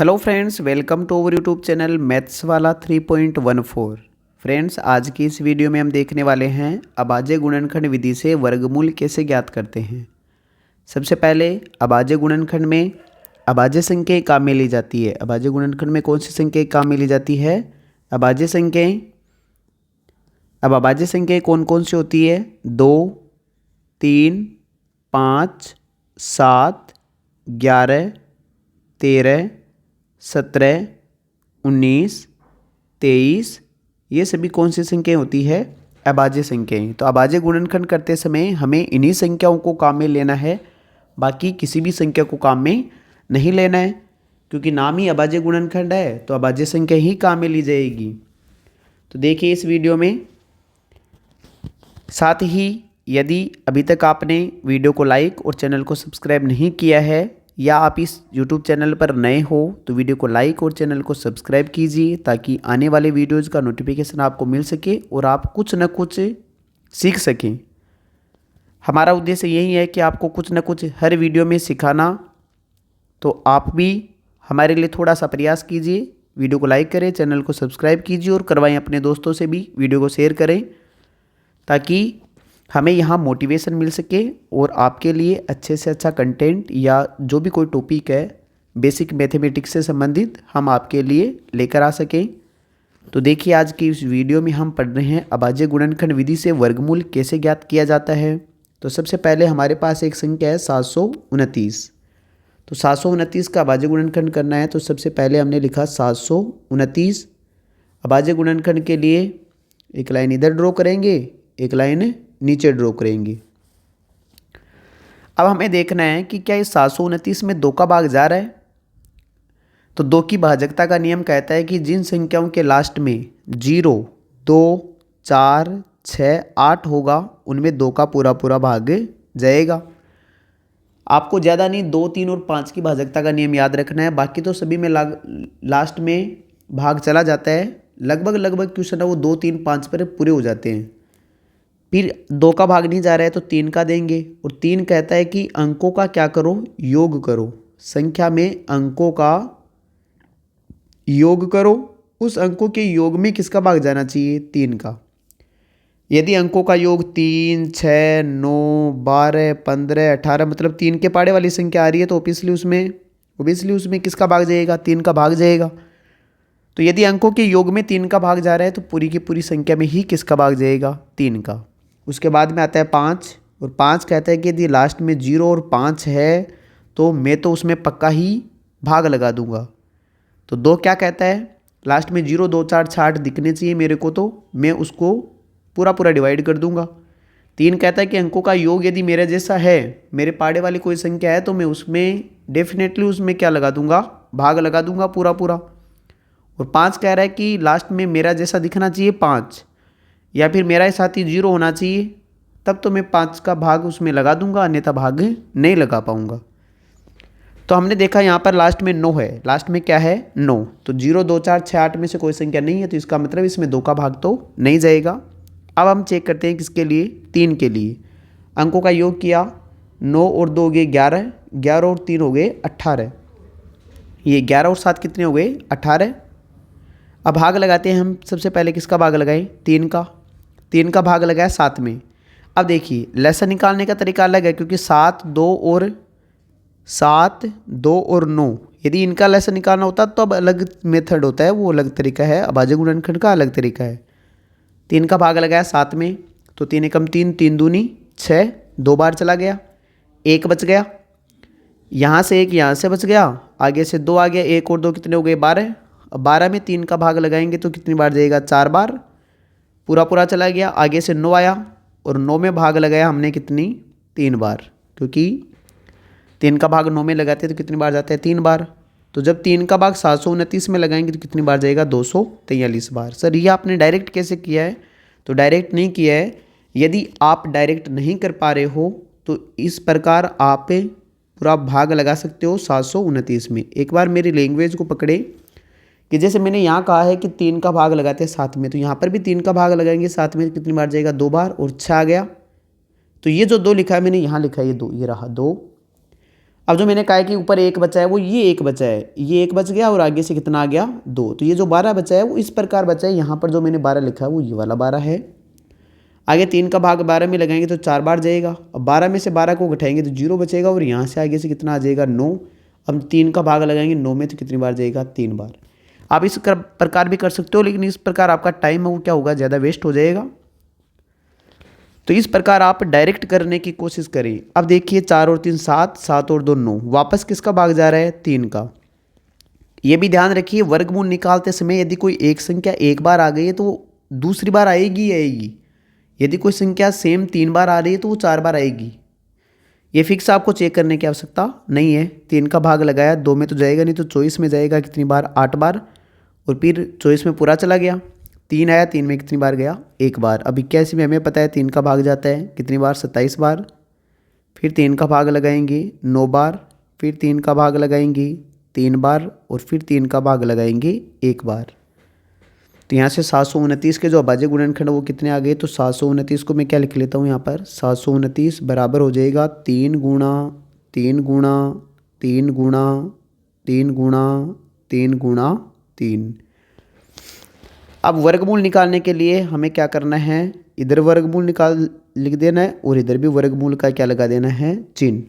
Hello friends, welcome to our YouTube channel maths वाला 3.14। Friends, आज की इस वीडियो में हम देखने वाले हैं अभाज्य गुणनखंड विधि से वर्गमूल कैसे ज्ञात करते हैं। सबसे पहले अभाज्य गुणनखंड में अभाज्य संख्याएं काम में ली जाती है। अभाज्य गुणनखंड में कौन सी संख्याएं काम में ली जाती है? अभाज्य संख्याएं। अब अभाज्य संख्याएं कौन कौन सी होती है? 2, 3, 5, 7, 11, 13, 17, 19, 23, ये सभी कौन सी संख्याएं होती है? अभाज्य संख्याएं। तो अभाज्य गुणनखंड करते समय हमें इन्हीं संख्याओं को काम में लेना है, बाकी किसी भी संख्या को काम में नहीं लेना है, क्योंकि नाम ही अभाज्य गुणनखंड है तो अभाज्य संख्या ही काम में ली जाएगी। तो देखिए इस वीडियो में। साथ ही यदि अभी तक आपने वीडियो को लाइक और चैनल को सब्सक्राइब नहीं किया है, या आप इस YouTube चैनल पर नए हो तो वीडियो को लाइक और चैनल को सब्सक्राइब कीजिए, ताकि आने वाले वीडियोज़ का नोटिफिकेशन आपको मिल सके और आप कुछ न कुछ सीख सकें। हमारा उद्देश्य यही है कि आपको कुछ न कुछ हर वीडियो में सिखाना। तो आप भी हमारे लिए थोड़ा सा प्रयास कीजिए, वीडियो को लाइक करें, चैनल को सब्सक्राइब कीजिए और करवाएं अपने दोस्तों से भी वीडियो को शेयर करें, ताकि हमें यहाँ मोटिवेशन मिल सके और आपके लिए अच्छे से अच्छा कंटेंट या जो भी कोई टॉपिक है बेसिक मैथमेटिक्स से संबंधित हम आपके लिए लेकर आ सकें। तो देखिए आज की इस वीडियो में हम पढ़ रहे हैं अभाज्य गुणनखंड विधि से वर्गमूल कैसे ज्ञात किया जाता है। तो सबसे पहले हमारे पास एक संख्या है 729। तो 729 का अभाज्य गुणनखंड करना है, तो सबसे पहले हमने लिखा 729। अभाज्य गुणनखंड के लिए एक लाइन इधर ड्रॉ करेंगे, एक लाइन नीचे ड्रॉ करेंगे। अब हमें देखना है कि क्या इस 729 में 2 का भाग जा रहा है। तो 2 की भाजकता का नियम कहता है कि जिन संख्याओं के लास्ट में 0, 2, 4, 6, 8 होगा उनमें 2 का पूरा पूरा भाग जाएगा। आपको ज़्यादा नहीं 2, 3 और 5 की भाजकता का नियम याद रखना है, बाकी तो सभी में लास्ट में भाग चला जाता है। लगभग क्वेश्चन है वो 2, 3, 5 पर पूरे हो जाते हैं। फिर 2 का भाग नहीं जा रहा है तो 3 का देंगे, और 3 कहता है कि अंकों का क्या करो? योग करो। संख्या में अंकों का योग करो। उस अंकों के योग में किसका भाग जाना चाहिए? 3 का। यदि अंकों का योग 3, 6, 9, 12, 15, 18 मतलब 3 के पाड़े वाली संख्या आ रही है, तो ओबियसली उसमें किसका भाग जाएगा? 3 का भाग जाएगा। तो यदि अंकों के योग में 3 का भाग जा रहा है तो पूरी की पूरी संख्या में ही किसका भाग जाएगा? 3 का। उसके बाद में आता है 5, और 5 कहता है कि यदि लास्ट में 0 और 5 है तो मैं तो उसमें पक्का ही भाग लगा दूंगा। तो 2 क्या कहता है? लास्ट में 0, 2, 4, 6 दिखने चाहिए मेरे को, तो मैं उसको पूरा पूरा डिवाइड कर दूंगा। 3 कहता है कि अंकों का योग यदि मेरे जैसा है, मेरे पाड़े वाली कोई संख्या है, तो मैं उसमें डेफिनेटली उसमें क्या लगा दूंगा? भाग लगा दूंगा पूरा पूरा। और 5 कह रहा है कि लास्ट में मेरा जैसा दिखना चाहिए 5, या फिर मेरा साथ ही 0 होना चाहिए, तब तो मैं 5 का भाग उसमें लगा दूंगा, अन्यथा भाग नहीं लगा पाऊंगा। तो हमने देखा यहाँ पर लास्ट में 9 है। लास्ट में क्या है? 9। तो 0, 2, 4, 6, 8 में से कोई संख्या नहीं है, तो इसका मतलब इसमें 2 का भाग तो नहीं जाएगा। अब हम चेक करते हैं किसके लिए? 3 के लिए। अंकों का योग किया, 9 और 2 हो गए 11, 11 और 3 हो गए 18। ये 11 और 7 कितने हो गए? 18। अब भाग लगाते हैं हम। सबसे पहले किसका भाग लगाएं? 3 का। 3 का भाग लगाया 7 में। अब देखिए लसन निकालने का तरीका अलग है, क्योंकि 7, 2 और 9 यदि इनका लसन निकालना होता तो अब अलग मेथड होता है, वो अलग तरीका है। अभाज्य गुणनखंड का अलग तरीका है। 3 का भाग लगाया 7 में, तो 3 एकम 3, 3 दूनी 6, 2 बार चला गया, 1 बच गया। यहाँ से 1 यहाँ से बच गया, आगे से 2 आ गया, 1 और 2 कितने हो गए? 12। अब 12 में 3 का भाग लगाएंगे तो कितनी बार जाएगा? 4 बार। पूरा पूरा चला गया। आगे से 9 आया, और 9 में भाग लगाया हमने कितनी? 3 बार, क्योंकि 3 का भाग 9 में लगाते हैं तो कितनी बार जाता है? 3 बार। तो जब 3 का भाग 729 में लगाएंगे तो कितनी बार जाएगा? 243 बार। सर ये आपने डायरेक्ट कैसे किया है? तो डायरेक्ट नहीं किया है। यदि आप डायरेक्ट नहीं कर पा रहे हो तो इस प्रकार आप पूरा भाग लगा सकते हो 729 में। एक बार मेरी लैंग्वेज को पकड़े कि जैसे मैंने यहाँ कहा है कि 3 का भाग लगाते हैं 7 में, तो यहाँ पर भी 3 का भाग लगाएंगे 7 में, कितनी बार जाएगा? 2 बार, और 6 आ गया। तो ये जो 2 लिखा है मैंने, यहाँ लिखा है ये 2, ये रहा 2। अब जो मैंने कहा है कि ऊपर एक बचा है वो ये एक बचा है, ये एक बच गया और आगे से कितना आ गया 2, तो ये जो 12 बचा है वो इस प्रकार बचा है। यहाँ पर जो मैंने 12 लिखा है वो ये वाला 12 है। आगे 3 का भाग 12 में लगाएंगे तो 4 बार जाएगा। अब 12 में से 12 को घटाएंगे तो 0 बचेगा और यहाँ से आगे से कितना आ जाएगा 9। अब 3 का भाग लगाएंगे 9 में तो कितनी बार जाएगा 3 बार। आप इस प्रकार भी कर सकते हो, लेकिन इस प्रकार आपका टाइम है वो क्या होगा, ज़्यादा वेस्ट हो जाएगा। तो इस प्रकार आप डायरेक्ट करने की कोशिश करें। अब देखिए 4 और 3 7, 7 और 2 9, वापस किसका भाग जा रहा है 3 का। ये भी ध्यान रखिए वर्गमूल निकालते समय यदि कोई एक संख्या एक बार आ गई है तो दूसरी बार आएगी ही आएगी। यदि कोई संख्या सेम 3 बार आ रही है तो वो 4 बार आएगी। ये फिक्स आपको चेक करने की आवश्यकता नहीं है। 3 का भाग लगाया 2 में तो जाएगा नहीं, तो 24 में जाएगा कितनी बार 8 बार, और फिर 24 में पूरा चला गया। 3 आया, 3 में कितनी बार गया 1 बार। अब 81 में हमें पता है 3 का भाग जाता है कितनी बार 27 बार। फिर 3 का भाग लगाएंगे 9 बार, फिर 3 का भाग लगाएंगे 3 बार, और फिर 3 का भाग लगाएंगे 1 बार। तो यहाँ से 729 के जो अभाज्य गुणनखंड वो कितने आ गए, तो 729 को मैं क्या लिख लेता हूँ यहाँ पर, 729 बराबर हो जाएगा 3 गुणा 3 गुणा 3 गुणा 3 गुणा 3 गुणा 3। अब वर्गमूल निकालने के लिए हमें क्या करना है, इधर वर्गमूल निकाल लिख देना है और इधर भी वर्गमूल का क्या लगा देना है चिन्ह।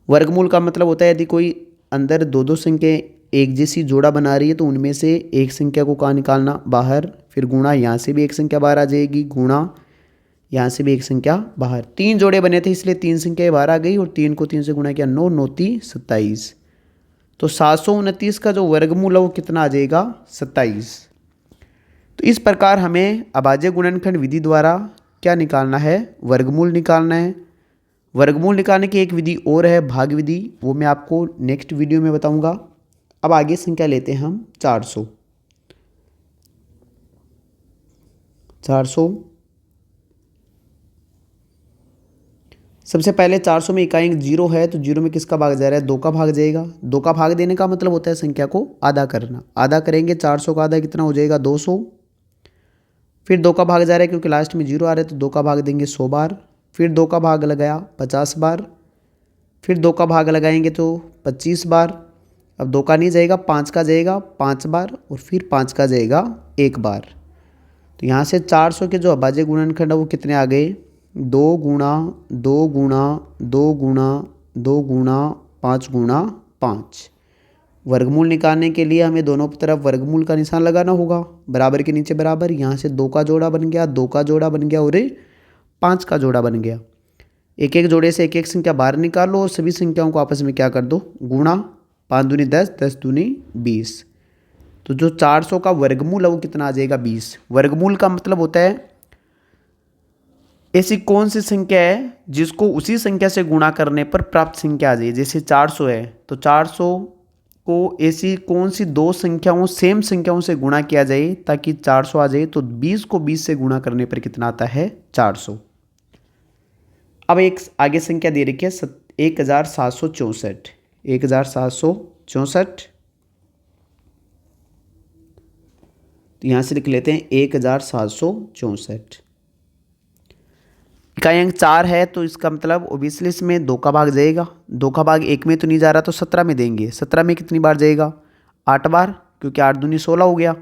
वर्गमूल का मतलब होता है यदि कोई अंदर दो दो संख्या एक जैसी जोड़ा बना रही है तो उनमें से एक संख्या को कहाँ निकालना बाहर, फिर गुणा यहाँ से भी एक संख्या बाहर आ जाएगी, गुणा यहाँ से भी एक संख्या बाहर। 3 जोड़े बने थे इसलिए 3 संख्या बाहर आ गई और 3 को 3 से गुणा किया 9 9 3 27। तो 729 का जो वर्गमूल है वो कितना आ जाएगा 27। तो इस प्रकार हमें अभाज्य गुणनखंड विधि द्वारा क्या निकालना है, वर्गमूल निकालना है। वर्गमूल निकालने की एक विधि और है भाग विधि, वो मैं आपको नेक्स्ट वीडियो में बताऊंगा। अब आगे संख्या लेते हैं हम 400। 400 सबसे पहले 400 में इकाई 0 है तो 0 में किसका भाग जा रहा है 2 का भाग जाएगा। 2 का भाग देने का मतलब होता है संख्या को आधा करना। आधा करेंगे 400 का आधा कितना हो जाएगा 200। फिर 2 का भाग जा रहा है क्योंकि लास्ट में 0 आ रहा है तो 2 का भाग देंगे 100 बार। फिर 2 का भाग लगाया 50 बार। फिर 2 का भाग लगाएंगे तो 25 बार। अब 2 का नहीं जाएगा 5 का जाएगा 5 बार, और फिर 5 का जाएगा 1 बार। तो यहाँ से 400 के जो अभाज्य गुणनखंड है वो कितने आ गए 2 गुणा 2 गुणा 2 गुणा 2 गुणा 5 गुणा 5। वर्गमूल निकालने के लिए हमें दोनों तरफ वर्गमूल का निशान लगाना होगा, बराबर के नीचे बराबर। यहाँ से 2 का जोड़ा बन गया 2 का जोड़ा बन गया और 5 का जोड़ा बन गया। एक एक जोड़े से एक एक संख्या बाहर निकालो और सभी संख्याओं को आपस में क्या कर दो गुणा। 5 दूनी 10 10 दूनी 20। तो जो 400 का वर्गमूल है वो कितना आ जाएगा 20। वर्गमूल का मतलब होता है ऐसी कौन सी संख्या है जिसको उसी संख्या से गुणा करने पर प्राप्त संख्या आ जाए। जैसे 400 है तो 400 को ऐसी कौन सी दो संख्याओं सेम संख्याओं से गुणा किया जाए ताकि 400 आ जाए। तो 20 को 20 से गुणा करने पर कितना आता है 400। अब एक आगे संख्या दे रखी है 1764। 1764 तो यहाँ से लिख लेते हैं 1764। इकाई अंक 4 है तो इसका मतलब ओबियसली इसमें 2 का भाग जाएगा। 2 का भाग 1 में तो नहीं जा रहा तो 17 में देंगे। 17 में कितनी बार जाएगा 8 बार, क्योंकि 8 दूनी 16 हो गया।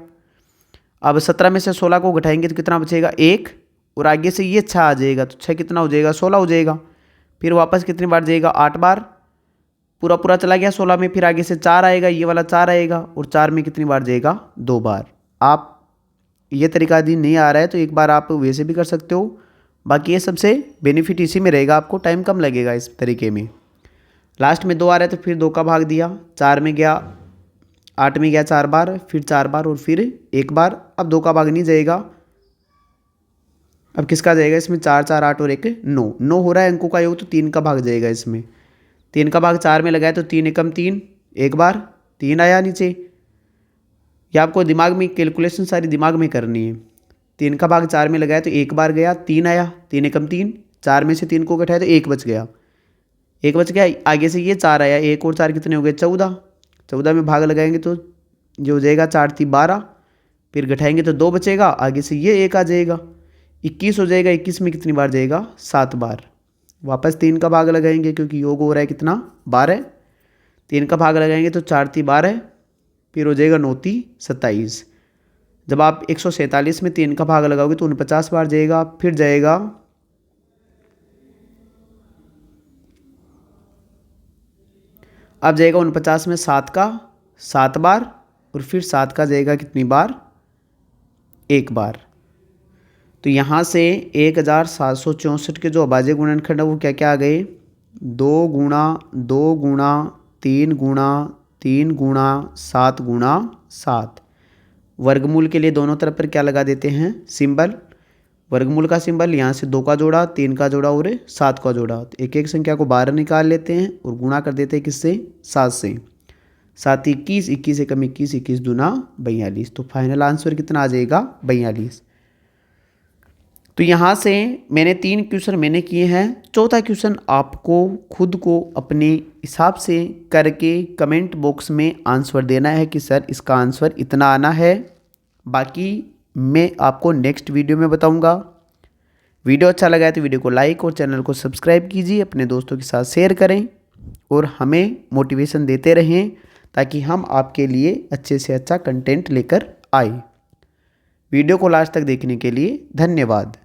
अब 17 में से 16 को घटाएंगे तो कितना बचेगा 1, और आगे से ये 6 आ जाएगा तो 6 कितना हो जाएगा 16 हो जाएगा। फिर वापस कितनी बार जाएगा 8 बार, पूरा पूरा चला गया 16 में। फिर आगे से 4 आएगा, ये वाला 4 आएगा, और 4 में कितनी बार जाएगा 2 बार। आप ये तरीका यदि नहीं आ रहा है तो एक बार आप वैसे भी कर सकते हो। बाकी ये सबसे बेनिफिट इसी में रहेगा, आपको टाइम कम लगेगा इस तरीके में। लास्ट में 2 आ रहा है तो फिर 2 का भाग दिया, 4 में गया 8 में गया 4 बार, फिर 4 बार और फिर 1 बार। अब 2 का भाग नहीं जाएगा, अब किसका जाएगा इसमें 4 4 8 और 1 9। 9 हो रहा है अंकों का योग तो 3 का भाग जाएगा इसमें। 3 का भाग 4 में लगाया तो 3 एकम 3, 1 बार 3 आया नीचे। या आपको दिमाग में कैलकुलेशन सारी दिमाग में करनी है। 3 का भाग 4 में लगाया तो 1 बार गया 3 आया, 3 एकम 3, 4 में से 3 को घटाया तो 1 बच गया। 1 बच गया, आगे से ये 4 आया, 1 और 4 कितने हो गए 14। 14 में भाग लगाएंगे तो जो हो जाएगा 4 3 12, फिर घटाएंगे तो 2 बचेगा, आगे से ये 1 आ जाएगा 21 हो जाएगा। 21 में कितनी बार जाएगा 7 बार। वापस 3 का भाग लगाएंगे क्योंकि योग हो रहा है कितना 12। 3 का भाग लगाएंगे तो 4 × 12, फिर हो जाएगा 9 × 27। जब आप 147 में 3 का भाग लगाओगे तो 49 बार जाएगा, फिर जाएगा अब जाएगा 49 में 7 का 7 बार, और फिर 7 का जाएगा कितनी बार 1 बार। तो यहाँ से 1764 के जो अभाज्य गुणनखंड है वो क्या क्या आ गए 2 × 2 × 3 × 3 × 7 × 7। वर्गमूल के लिए दोनों तरफ पर क्या लगा देते हैं सिंबल। वर्गमूल का सिंबल यहाँ से 2 का जोड़ा, 3 का जोड़ा और 7 का जोड़ा। तो एक एक संख्या को 12 निकाल लेते हैं और गुणा कर देते हैं किससे 7 से। 7 21, 21 एकम 21, 21 दूना 42। तो फाइनल आंसर कितना आ जाएगा 42। तो यहाँ से मैंने 3 क्वेश्चन मैंने किए हैं। चौथा क्वेश्चन आपको खुद को अपने हिसाब से करके कमेंट बॉक्स में आंसर देना है कि सर इसका आंसर इतना आना है। बाकी मैं आपको नेक्स्ट वीडियो में बताऊंगा। वीडियो अच्छा लगा है तो वीडियो को लाइक और चैनल को सब्सक्राइब कीजिए, अपने दोस्तों के साथ शेयर करें और हमें मोटिवेशन देते रहें ताकि हम आपके लिए अच्छे से अच्छा कंटेंट लेकर आए। वीडियो को लास्ट तक देखने के लिए धन्यवाद।